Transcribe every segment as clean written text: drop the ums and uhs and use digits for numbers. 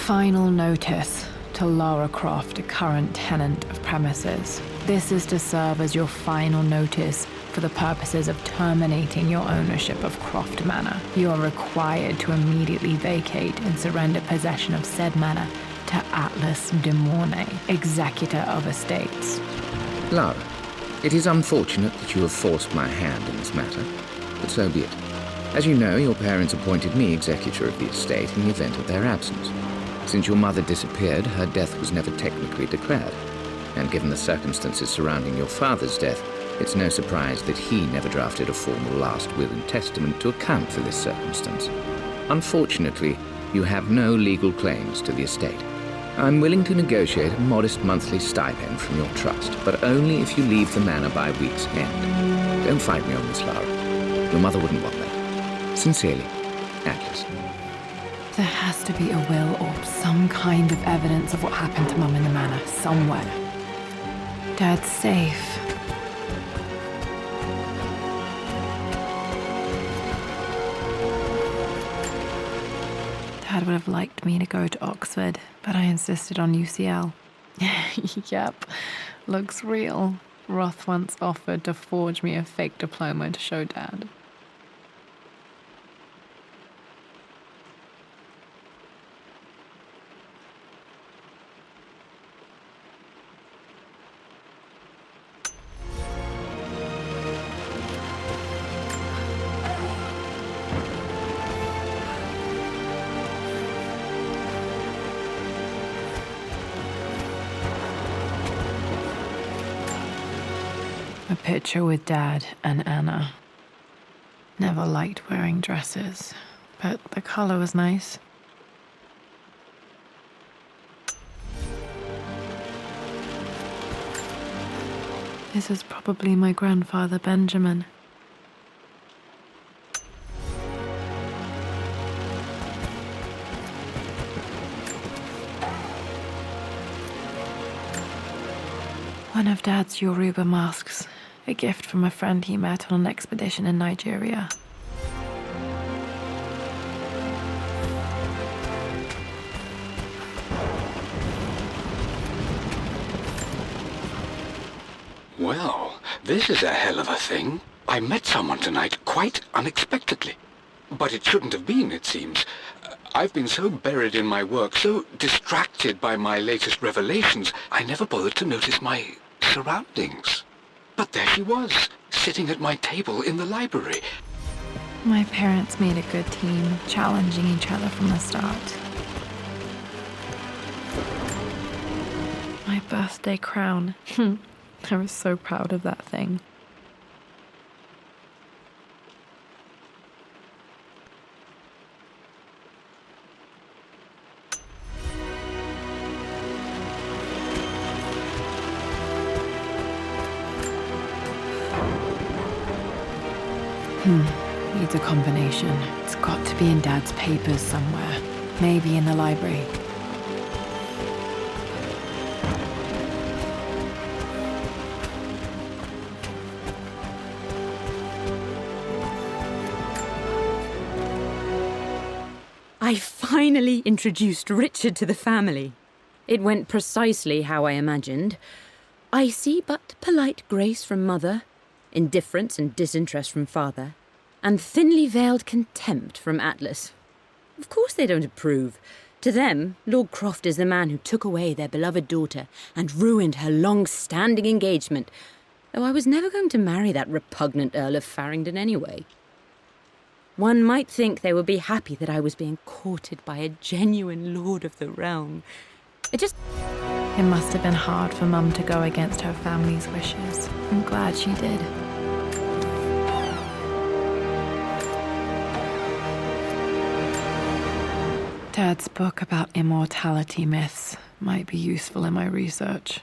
Final notice to Lara Croft, a current tenant of premises. This is to serve as your final notice for the purposes of terminating your ownership of Croft Manor. You are required to immediately vacate and surrender possession of said manor to Atlas de Mornay, executor of estates. Lara, it is unfortunate that you have forced my hand in this matter, but so be it. As you know, your parents appointed me executor of the estate in the event of their absence. Since your mother disappeared, her death was never technically declared. And given the circumstances surrounding your father's death, it's no surprise that he never drafted a formal last will and testament to account for this circumstance. Unfortunately, you have no legal claims to the estate. I'm willing to negotiate a modest monthly stipend from your trust, but only if you leave the manor by week's end. Don't fight me on this, Lara. Your mother wouldn't want that. Sincerely, Atlas. There has to be a will or some kind of evidence of what happened to Mum in the manor, somewhere. Dad's safe. Dad would have liked me to go to Oxford, but I insisted on UCL. Yep, looks real. Roth once offered to forge me a fake diploma to show Dad. A picture with Dad and Anna. Never liked wearing dresses, but the color was nice. This is probably my grandfather, Benjamin. One of Dad's Yoruba masks, a gift from a friend he met on an expedition in Nigeria. Well, this is a hell of a thing. I met someone tonight quite unexpectedly. But it shouldn't have been, it seems. I've been so buried in my work, so distracted by my latest revelations, I never bothered to notice my surroundings. But there she was, sitting at my table in the library. My parents made a good team, challenging each other from the start. My birthday crown. I was so proud of that thing. Needs a combination. It's got to be in Dad's papers somewhere. Maybe in the library. I finally introduced Richard to the family. It went precisely how I imagined. Icy but polite grace from mother, indifference and disinterest from father, and thinly veiled contempt from Atlas. Of course they don't approve. To them, Lord Croft is the man who took away their beloved daughter and ruined her long-standing engagement, though I was never going to marry that repugnant Earl of Farringdon anyway. One might think they would be happy that I was being courted by a genuine lord of the realm. It must have been hard for Mum to go against her family's wishes. I'm glad she did. Dad's book about immortality myths might be useful in my research.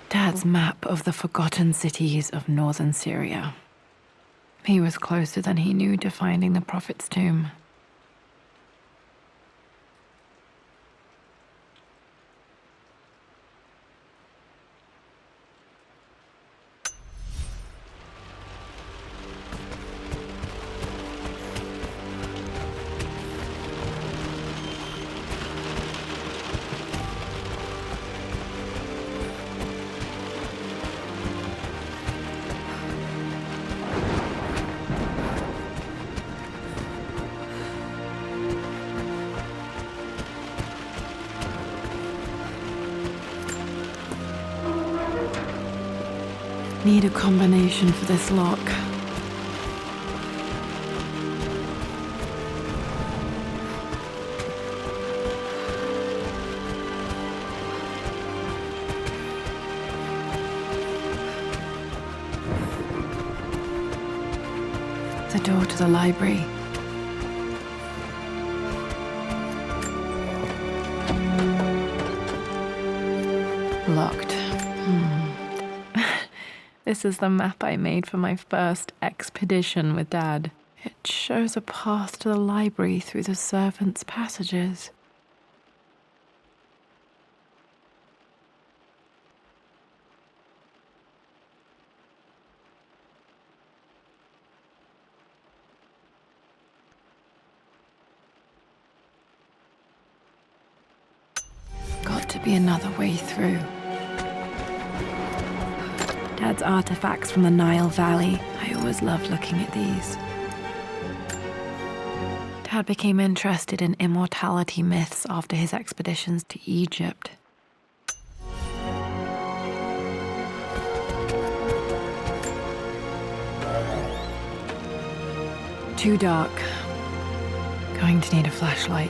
Dad's map of the forgotten cities of northern Syria. He was closer than he knew to finding the Prophet's tomb. Need a combination for this lock. The door to the library. Locked. This is the map I made for my first expedition with Dad. It shows a path to the library through the servants' passages. Got to be another way through. Dad's artifacts from the Nile Valley. I always loved looking at these. Dad became interested in immortality myths after his expeditions to Egypt. Too dark. Going to need a flashlight.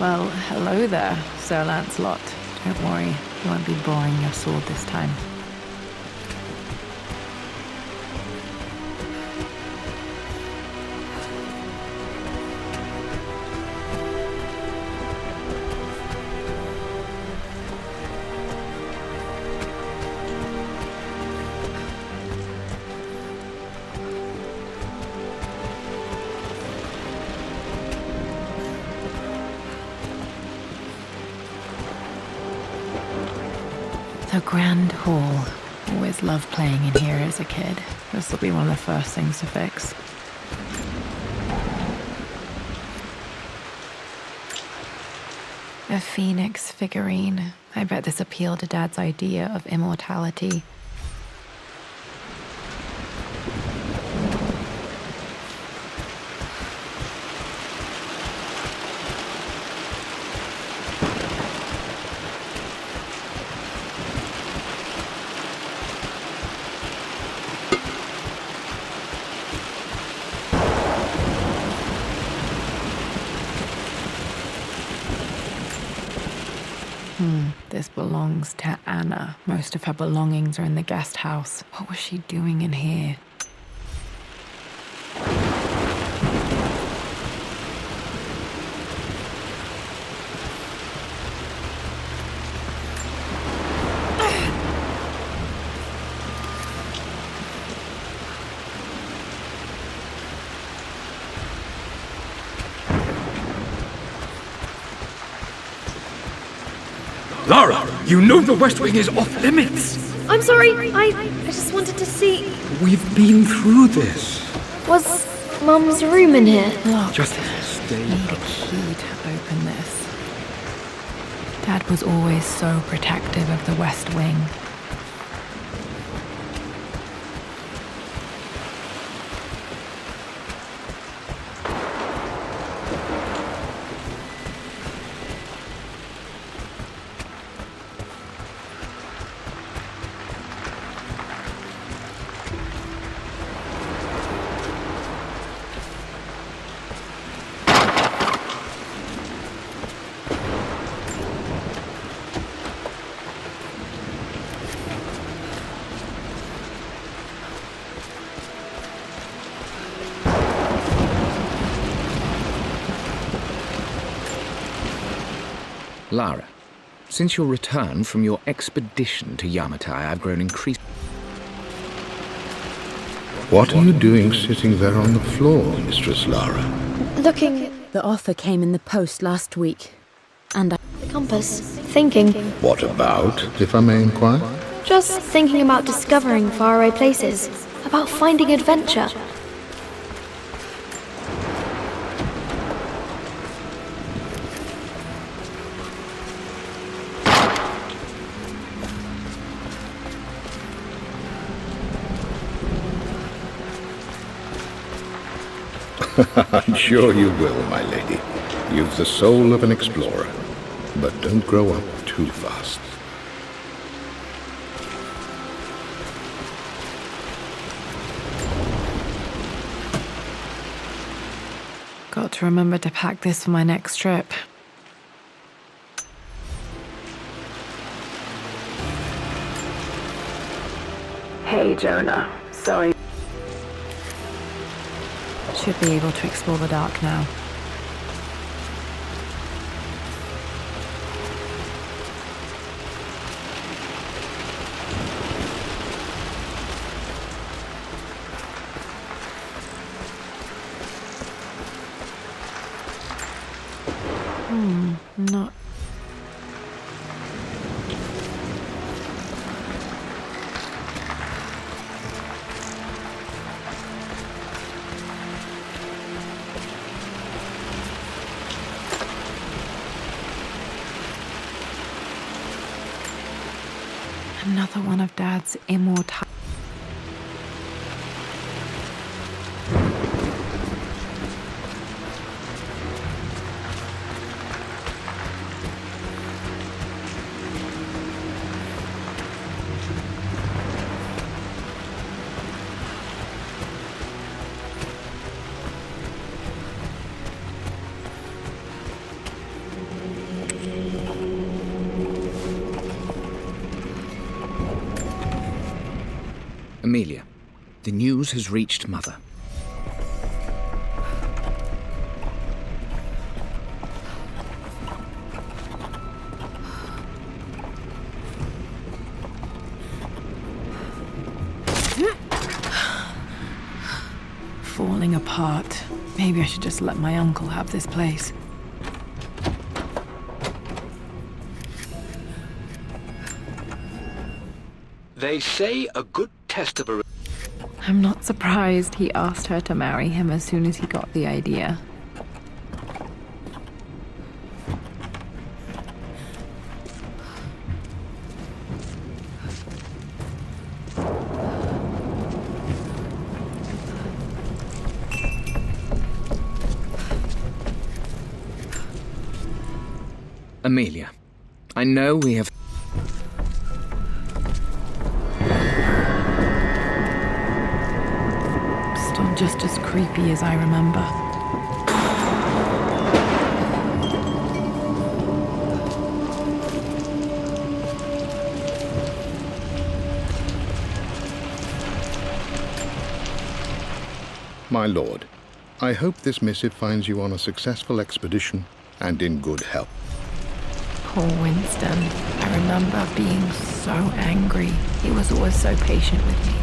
Well, hello there, Sir Lancelot. Don't worry, you won't be boring your sword this time. The Grand Hall. Always loved playing in here as a kid. This will be one of the first things to fix. A phoenix figurine. I bet this appealed to Dad's idea of immortality. This belongs to Anna. Most of her belongings are in the guest house. What was she doing in here? Lara, you know the West Wing is off limits. I'm sorry, I just wanted to see. We've been through this. Was Mum's room in here? Locked. Just stay. Need a key to open this. Dad was always so protective of the West Wing. Lara, since your return from your expedition to Yamatai, I've grown increasingly... What are you doing sitting there on the floor, Mistress Lara? Looking The offer came in the post last week, and at the compass, thinking. What about, if I may inquire? just thinking about discovering faraway places, about finding adventure. I'm sure you will, my lady. You've the soul of an explorer. But don't grow up too fast. Got to remember to pack this for my next trip. Hey, Jonah. Sorry. Should be able to explore the dark now. Not. Another one of Dad's immortal. Amelia, the news has reached Mother. Falling apart. Maybe I should just let my uncle have this place. They say a good test of a... I'm not surprised he asked her to marry him as soon as he got the idea. Amelia, I know we have... Still just as creepy as I remember. My lord, I hope this missive finds you on a successful expedition and in good health. Poor Winston. I remember being so angry. He was always so patient with me.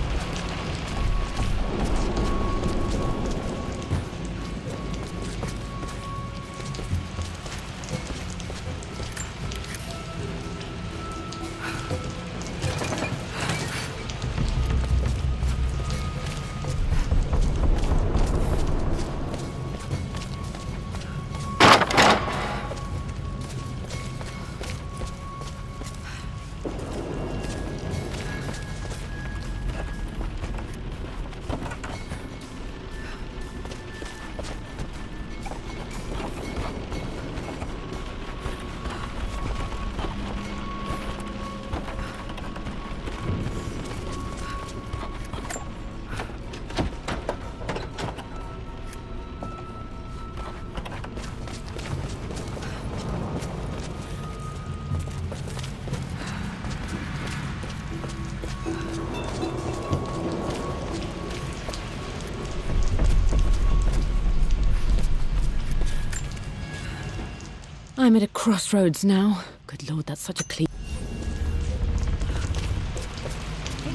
I'm at a crossroads now. Good lord, that's such a cliche.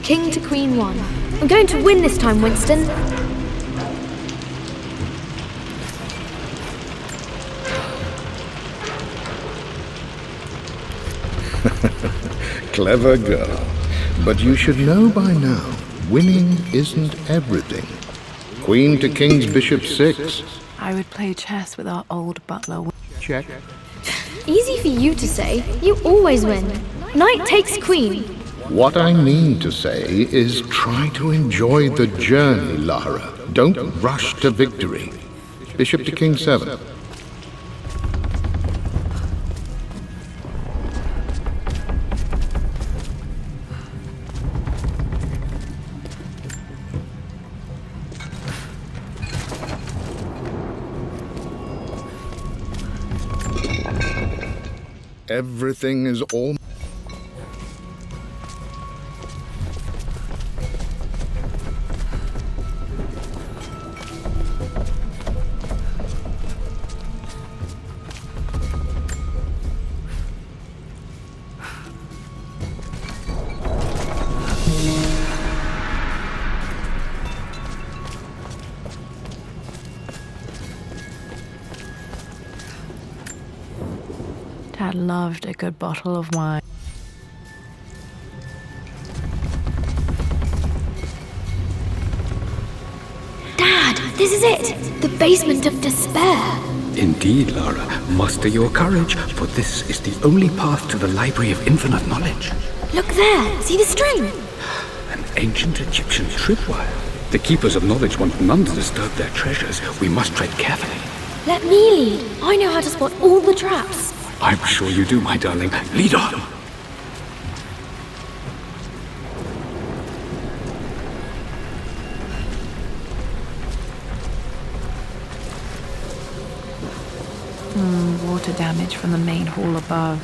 King to Queen 1. I'm going to win this time, Winston. Clever girl. But you should know by now, winning isn't everything. Queen to King's Bishop 6. I would play chess with our old butler. Check. Easy for you to say. You always win. Knight takes queen. What I mean to say is try to enjoy the journey, Lara. Don't rush to victory. Bishop to King 7. Everything is all... Dad loved a good bottle of wine. Dad, this is it. The basement of despair. Indeed, Lara. Muster your courage, for this is the only path to the Library of Infinite Knowledge. Look there. See the string? An ancient Egyptian tripwire. The Keepers of Knowledge want none to disturb their treasures. We must tread carefully. Let me lead. I know how to spot all the traps. I'm sure you do, my darling. Lead on! Water damage from the main hall above.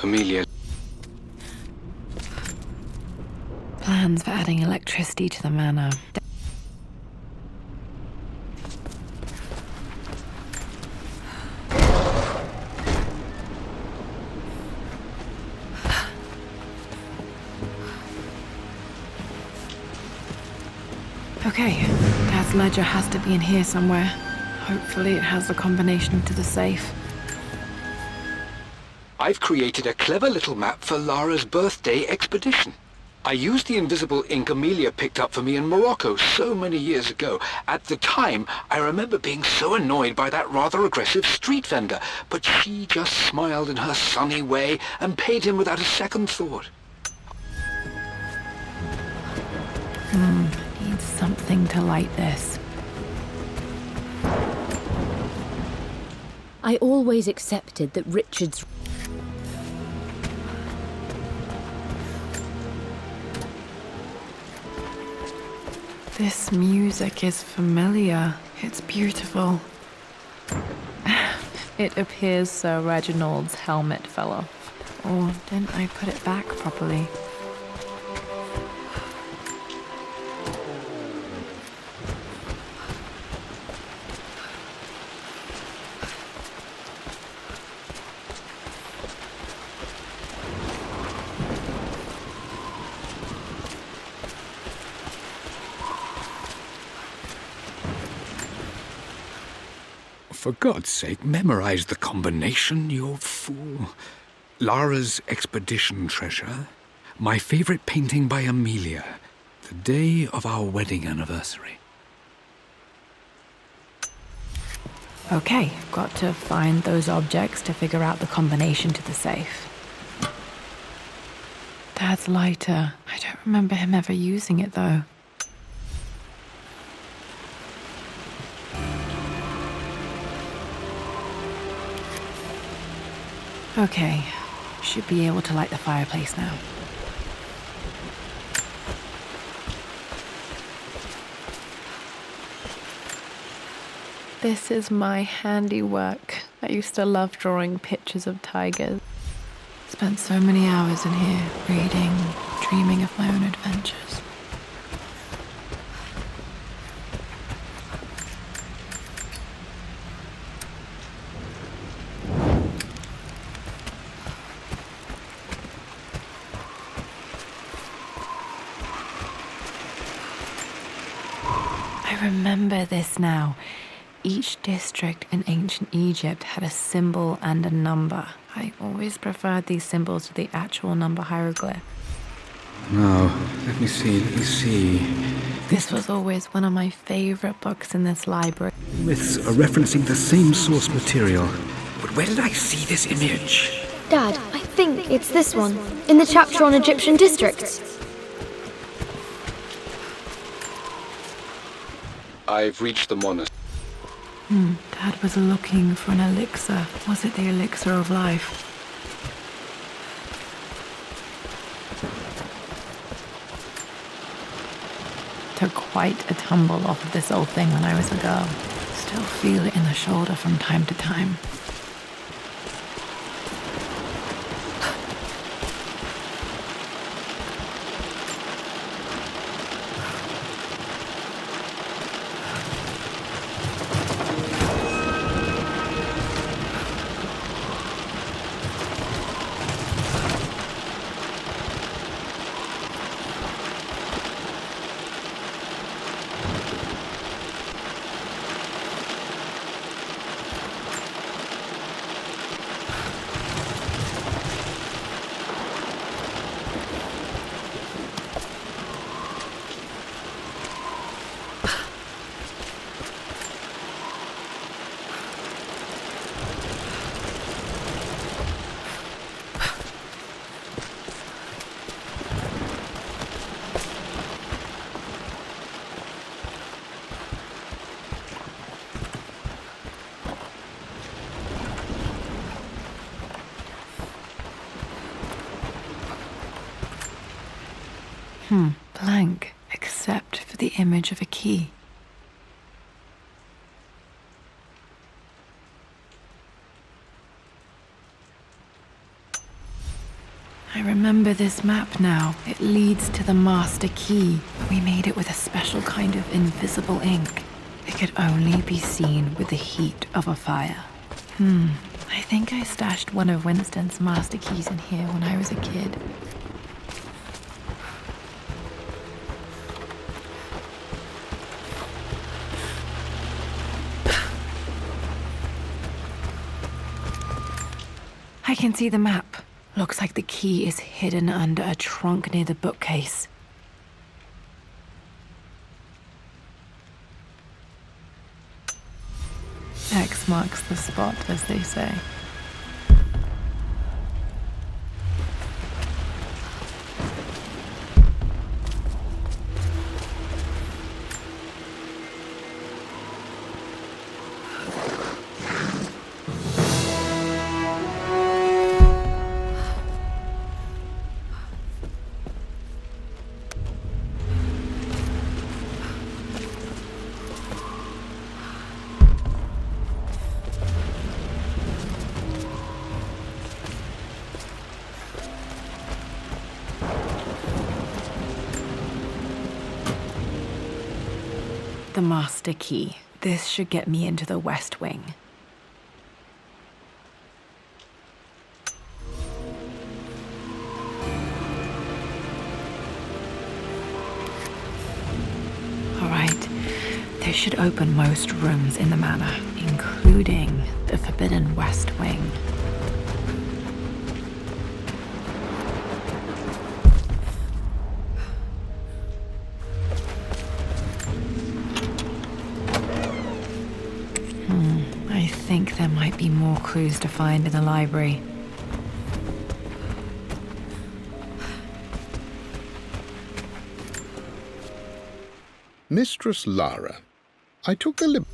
Amelia. Plans for adding electricity to the manor. Okay, Dad's ledger has to be in here somewhere. Hopefully it has the combination to the safe. I've created a clever little map for Lara's birthday expedition. I used the invisible ink Amelia picked up for me in Morocco so many years ago. At the time, I remember being so annoyed by that rather aggressive street vendor, but she just smiled in her sunny way and paid him without a second thought. Need something to light this. I always accepted that Richard's... This music is familiar. It's beautiful. It appears Sir Reginald's helmet fell off. Or didn't I put it back properly? For God's sake, memorize the combination, you fool. Lara's expedition treasure, my favorite painting by Amelia, the day of our wedding anniversary. Okay, got to find those objects to figure out the combination to the safe. Dad's lighter. I don't remember him ever using it, though. Okay, should be able to light the fireplace now. This is my handiwork. I used to love drawing pictures of tigers. Spent so many hours in here, reading, dreaming of my own adventures. I remember this now. Each district in ancient Egypt had a symbol and a number. I always preferred these symbols to the actual number hieroglyph. Now, let me see. This was always one of my favorite books in this library. Myths are referencing the same source material. But where did I see this image? Dad, I think it's this one, in the chapter on Egyptian districts. I've reached the monastery. Dad was looking for an elixir. Was it the elixir of life? Took quite a tumble off of this old thing when I was a girl. Still feel it in the shoulder from time to time. Blank, except for the image of a key. I remember this map now. It leads to the master key. We made it with a special kind of invisible ink. It could only be seen with the heat of a fire. I think I stashed one of Winston's master keys in here when I was a kid. I can see the map. Looks like the key is hidden under a trunk near the bookcase. X marks the spot, as they say. The master key. This should get me into the West Wing. All right. This should open most rooms in the manor, including the forbidden West Wing. I think there might be more clues to find in the library. Mistress Lara, I took the liberty